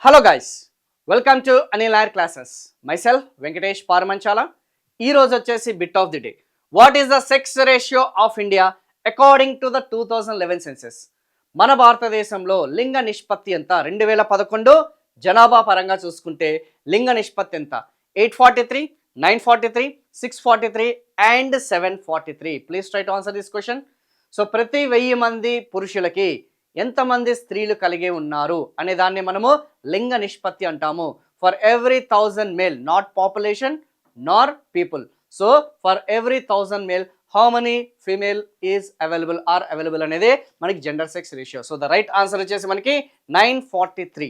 Hello guys, welcome to Anil Nair classes. Myself Venkatesh Paramanchala. ఈ రోజు వచ్చేసి bit of the day. What is the sex ratio of India according to the 2011 census? మన భారతదేశంలో లింగ నిష్పత్తి ఎంత? 2011 జనాభా పరంగా చూసుకుంటే లింగ నిష్పత్తి ఎంత? 843, 943, 643 and 743. Please try to answer this question. So ప్రతి 1000 మంది పురుషులకి ఎంతమంది స్త్రీలు కలిగి ఉన్నారు అనే దాన్ని మనము లింగ నిష్పత్తి అంటాము. For every 1000 male, not population nor people. So for every 1000 male how many female is available అనేది మనకి gender sex ratio. So the right answer వచ్చేసి మనకి 943.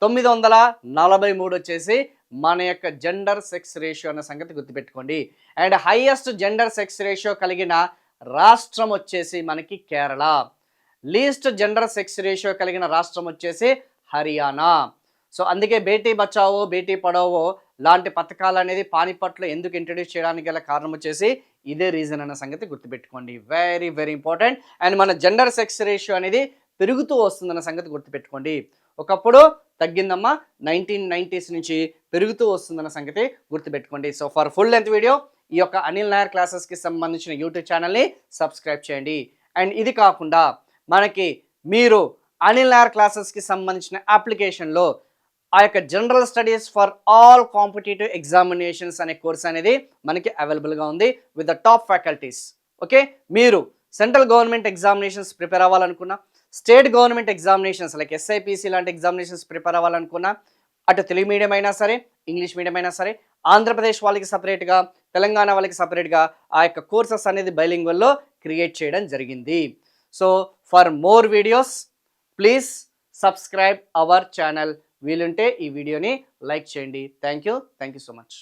943 వచ్చేసి మన యొక్క జెండర్ సెక్స్ రేషియో అన్న సంగతి గుర్తుపెట్టుకోండి. And highest gender sex ratio కలిగిన రాష్ట్రం వచ్చేసి మనకి Kerala. Least gender sex ratio కలిగిన రాష్ట్రం వచ్చేసి హర్యానా. సో అందుకే బేటీ బచావో బేటీ పడావో లాంటి పథకాలు అనేది పానిపట్లో ఎందుకు ఇంట్రడ్యూస్ చేయడానికి గల కారణం వచ్చేసి ఇదే రీజన్ అన్న సంగతి గుర్తుపెట్టుకోండి. Very very important. అండ్ మన జెండర్ సెక్స్ రేషియో అనేది పెరుగుతూ వస్తుందన్న సంగతి గుర్తుపెట్టుకోండి. ఒకప్పుడు తగ్గిందమ్మా, 1990s నుంచి పెరుగుతూ వస్తుందన్న సంగతి గుర్తుపెట్టుకోండి. So for full length video ఈ యొక్క అనిల్ నాయర్ క్లాసెస్కి సంబంధించిన యూట్యూబ్ ఛానల్ని సబ్స్క్రైబ్ చేయండి. అండ్ ఇది కాకుండా మనకి మీరు అనిల్ నాయర్ క్లాసెస్కి సంబంధించిన అప్లికేషన్లో ఆ యొక్క general studies for all competitive examinations అనే కోర్స్ అనేది మనకి అవైలబుల్గా ఉంది with the top faculties. Okay, మీరు సెంట్రల్ గవర్నమెంట్ ఎగ్జామినేషన్స్ ప్రిపేర్ అవ్వాలనుకున్నా, state government examinations like SIPC లాంటి ఎగ్జామినేషన్స్ ప్రిపేర్ అవ్వాలనుకున్నా, అటు తెలుగు మీడియం అయినా సరే, ఇంగ్లీష్ మీడియం అయినా సరే, ఆంధ్రప్రదేశ్ వాళ్ళకి సపరేట్గా, తెలంగాణ వాళ్ళకి సపరేట్గా ఆ యొక్క కోర్సెస్ అనేది బైలింగ్వల్లో క్రియేట్ చేయడం జరిగింది. So for more videos please subscribe our channel. వీలుంటే ఈ వీడియోని లైక్ చేయండి. Thank you so much.